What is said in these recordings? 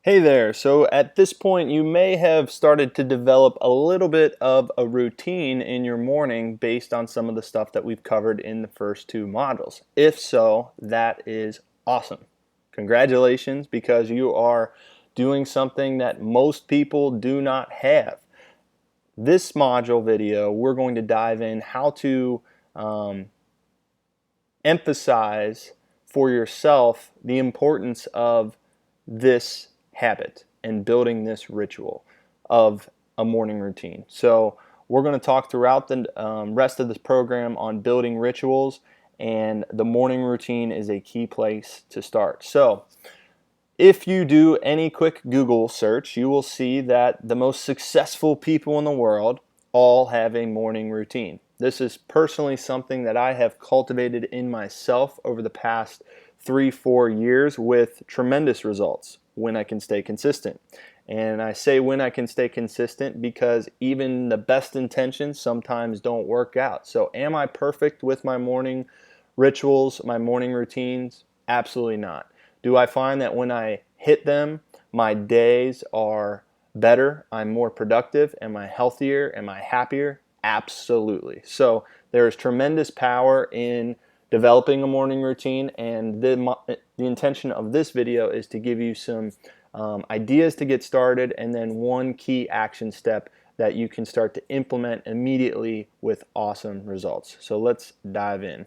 Hey there. So at this point, you may have started to develop a little bit of a routine in your morning based on some of the stuff that we've covered in the first two modules. If so, that is awesome. Congratulations, because you are doing something that most people do not have. This module video, we're going to dive in how to um, emphasize for yourself the importance of this habit and building this ritual of a morning routine. So we're going to talk throughout the rest of this program on building rituals, and the morning routine is a key place to start. So if you do any quick Google search, you will see that the most successful people in the world all have a morning routine. This is personally something that I have cultivated in myself over the past 3-4 years with tremendous results when I can stay consistent. And I say when I can stay consistent because even the best intentions sometimes don't work out. So am I perfect with my morning rituals, my morning routines? Absolutely not. Do I find that when I hit them, my days are better? I'm more productive? Am I healthier? Am I happier? Absolutely. So there is tremendous power in developing a morning routine, and the intention of this video is to give you some ideas to get started, and then one key action step that you can start to implement immediately with awesome results. So let's dive in.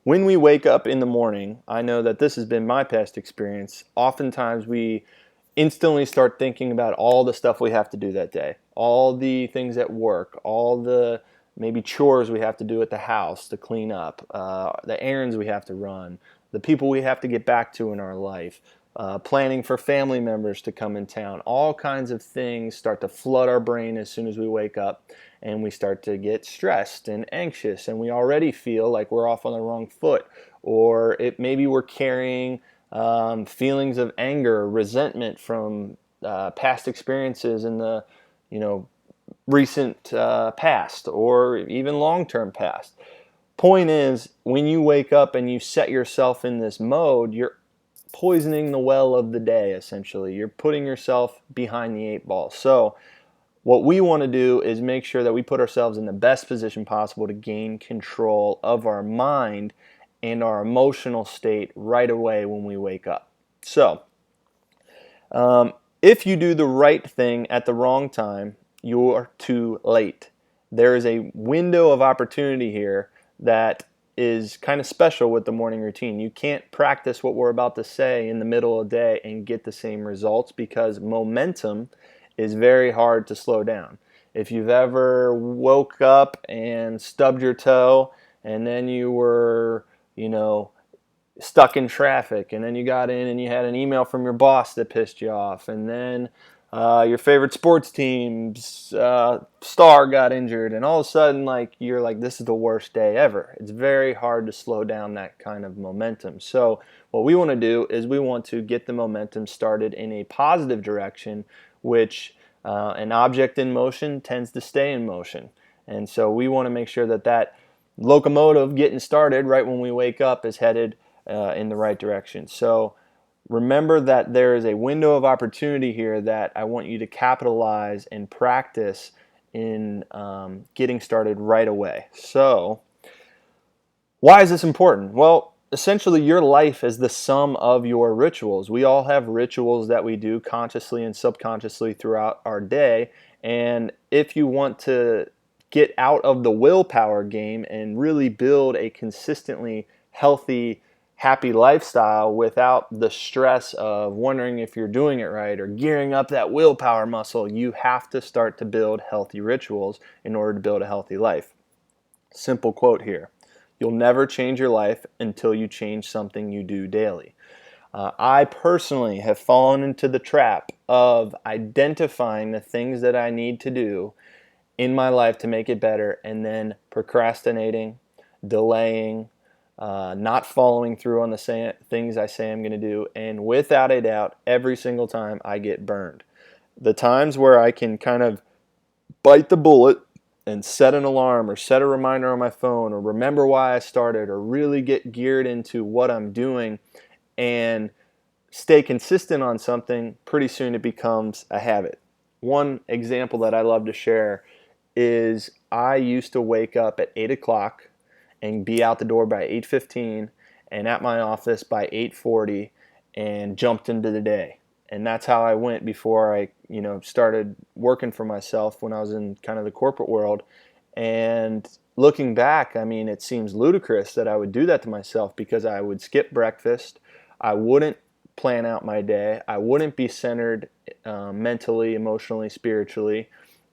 When we wake up in the morning, I know that this has been my past experience. Oftentimes we instantly start thinking about all the stuff we have to do that day, all the things at work, all the maybe chores we have to do at the house to clean up, the errands we have to run, the people we have to get back to in our life, planning for family members to come in town. All kinds of things start to flood our brain as soon as we wake up, and we start to get stressed and anxious, and we already feel like we're off on the wrong foot, or maybe we're carrying feelings of anger, resentment from past experiences in the recent past, or even long-term past. Point is, when you wake up and you set yourself in this mode, you're poisoning the well of the day, essentially. You're putting yourself behind the eight ball. So what we want to do is make sure that we put ourselves in the best position possible to gain control of our mind and our emotional state right away when we wake up. So if you do the right thing at the wrong time, you're too late. There is a window of opportunity here that is kind of special with the morning routine. You can't practice what we're about to say in the middle of the day and get the same results, because momentum is very hard to slow down. If you've ever woke up and stubbed your toe, and then you were, stuck in traffic, and then you got in and you had an email from your boss that pissed you off, and then your favorite sports team's star got injured, and all of a sudden, you're like, this is the worst day ever. It's very hard to slow down that kind of momentum. So what we want to do is we want to get the momentum started in a positive direction, which an object in motion tends to stay in motion. And so we want to make sure that that locomotive getting started right when we wake up is headed in the right direction. So remember that there is a window of opportunity here that I want you to capitalize and practice in getting started right away. So why is this important? Well, essentially your life is the sum of your rituals. We all have rituals that we do consciously and subconsciously throughout our day, and if you want to get out of the willpower game and really build a consistently healthy, happy lifestyle without the stress of wondering if you're doing it right or gearing up that willpower muscle, you have to start to build healthy rituals in order to build a healthy life. Simple quote here: you'll never change your life until you change something you do daily. I personally have fallen into the trap of identifying the things that I need to do in my life to make it better, and then procrastinating, delaying, not following through on the things I say I'm going to do, and without a doubt, every single time I get burned. The times where I can kind of bite the bullet and set an alarm or set a reminder on my phone or remember why I started or really get geared into what I'm doing and stay consistent on something, pretty soon it becomes a habit. One example that I love to share is I used to wake up at 8 o'clock and be out the door by 8:15 and at my office by 8:40 and jumped into the day. And that's how I went before I, started working for myself when I was in kind of the corporate world. And looking back, I mean, it seems ludicrous that I would do that to myself because I would skip breakfast. I wouldn't plan out my day. I wouldn't be centered mentally, emotionally, spiritually.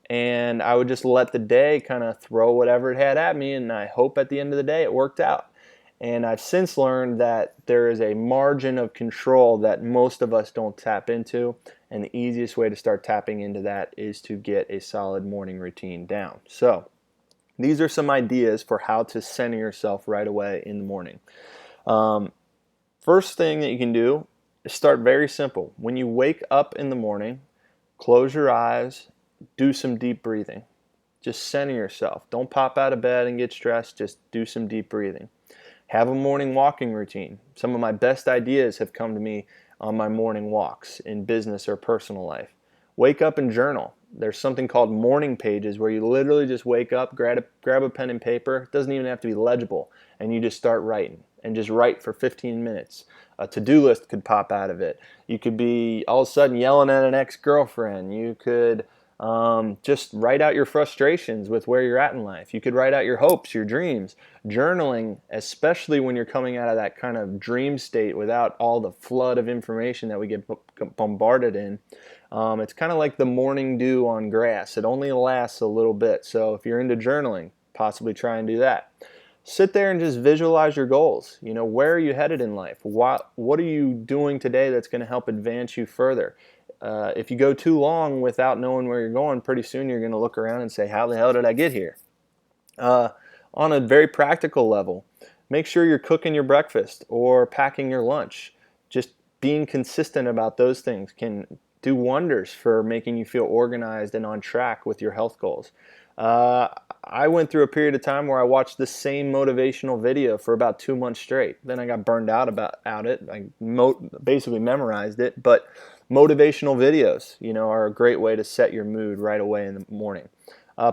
And I would just let the day kind of throw whatever it had at me. And I hope at the end of the day it worked out. And I've since learned that there is a margin of control that most of us don't tap into. And the easiest way to start tapping into that is to get a solid morning routine down. So these are some ideas for how to center yourself right away in the morning. First thing that you can do is start very simple. When you wake up in the morning, close your eyes, do some deep breathing. Just center yourself. Don't pop out of bed and get stressed. Just do some deep breathing. Have a morning walking routine. Some of my best ideas have come to me on my morning walks in business or personal life. Wake up and journal. There's something called morning pages where you literally just wake up, grab a pen and paper. It doesn't even have to be legible. And you just start writing and just write for 15 minutes. A to-do list could pop out of it. You could be all of a sudden yelling at an ex-girlfriend. You could just write out your frustrations with where you're at in life. You could write out your hopes, your dreams. Journaling, especially when you're coming out of that kind of dream state without all the flood of information that we get bombarded in. It's kind of like the morning dew on grass. It only lasts a little bit. So if you're into journaling, possibly try and do that. Sit there and just visualize your goals. Where are you headed in life? What are you doing today that's going to help advance you further? If you go too long without knowing where you're going, pretty soon you're going to look around and say, how the hell did I get here? On a very practical level, make sure you're cooking your breakfast or packing your lunch. Just being consistent about those things can do wonders for making you feel organized and on track with your health goals. I went through a period of time where I watched the same motivational video for about 2 months straight. Then I got burned out about it. I basically memorized it. But motivational videos, are a great way to set your mood right away in the morning.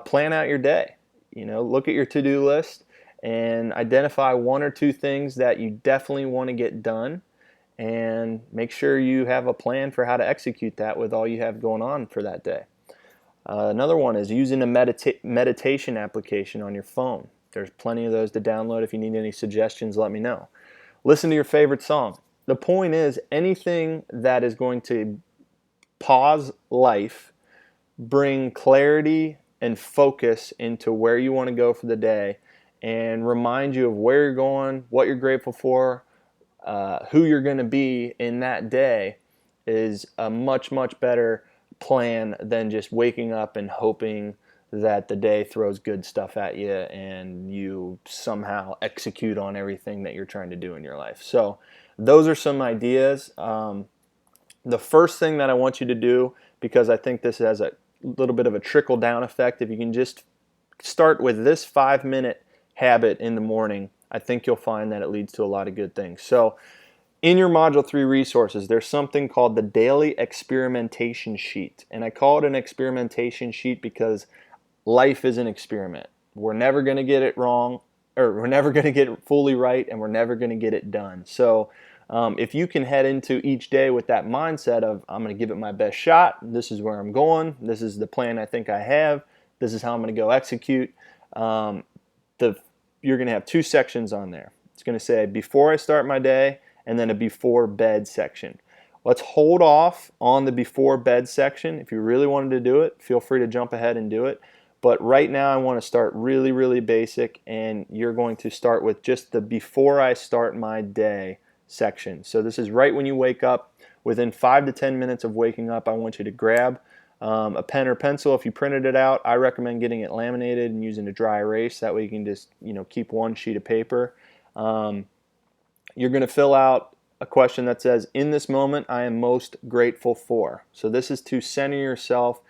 Plan out your day. Look at your to-do list and identify 1 or 2 things that you definitely want to get done. And make sure you have a plan for how to execute that with all you have going on for that day. Another one is using a meditation application on your phone. There's plenty of those to download. If you need any suggestions, let me know. Listen to your favorite song. The point is, anything that is going to pause life, bring clarity and focus into where you want to go for the day, and remind you of where you're going, what you're grateful for, who you're going to be in that day, is a much, much better plan than just waking up and hoping that the day throws good stuff at you and you somehow execute on everything that you're trying to do in your life. So those are some ideas. The first thing that I want you to do, because I think this has a little bit of a trickle down effect, if you can just start with this 5-minute habit in the morning, I think you'll find that it leads to a lot of good things. So in your Module 3 resources, there's something called the Daily Experimentation Sheet. And I call it an experimentation sheet because life is an experiment. We're never going to get it wrong, or we're never going to get it fully right, and we're never going to get it done. So if you can head into each day with that mindset of, I'm going to give it my best shot, this is where I'm going, this is the plan I think I have, this is how I'm going to go execute, you're going to have 2 sections on there. It's going to say before I start my day, and then a before bed section. Let's hold off on the before bed section. If you really wanted to do it, feel free to jump ahead and do it. But right now I want to start really, really basic, and you're going to start with just the before I start my day section. So this is right when you wake up. Within 5 to 10 minutes of waking up, I want you to grab a pen or pencil. If you printed it out, I recommend getting it laminated and using a dry erase. That way you can just keep one sheet of paper. You're going to fill out a question that says, in this moment, I am most grateful for. So this is to center yourself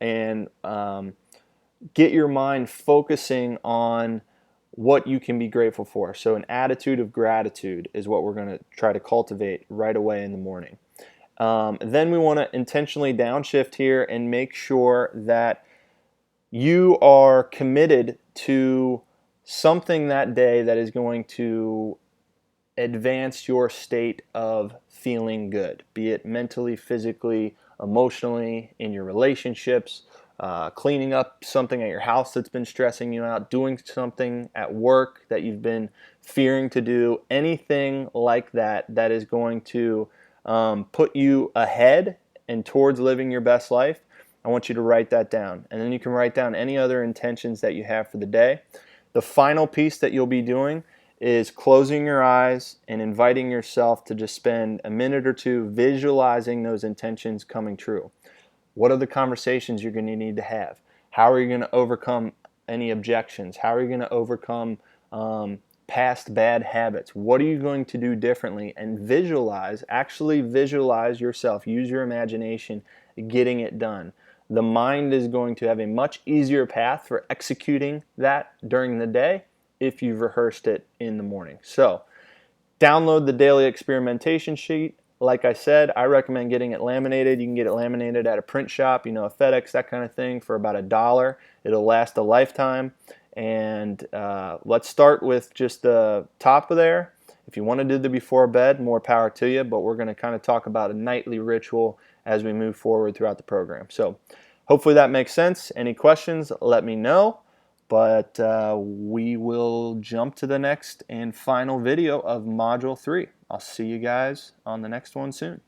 and get your mind focusing on what you can be grateful for. So an attitude of gratitude is what we're going to try to cultivate right away in the morning. Then we want to intentionally downshift here and make sure that you are committed to something that day that is going to advance your state of feeling good, be it mentally, physically, emotionally, in your relationships, cleaning up something at your house that's been stressing you out, doing something at work that you've been fearing to do, anything like that that is going to put you ahead and towards living your best life. I want you to write that down. And then you can write down any other intentions that you have for the day. The final piece that you'll be doing is closing your eyes and inviting yourself to just spend a minute or two visualizing those intentions coming true. What are the conversations you're going to need to have? How are you going to overcome any objections? How are you going to overcome past bad habits? What are you going to do differently? And visualize, actually visualize yourself. Use your imagination getting it done. The mind is going to have a much easier path for executing that during the day if you've rehearsed it in the morning. So download the daily experimentation sheet. Like I said, I recommend getting it laminated. You can get it laminated at a print shop, a FedEx, that kind of thing, for about $1. It'll last a lifetime. And let's start with just the top of there. If you want to do the before bed, more power to you, but we're going to kind of talk about a nightly ritual as we move forward throughout the program. So hopefully that makes sense. Any questions, let me know. But we will jump to the next and final video of Module 3. I'll see you guys on the next one soon.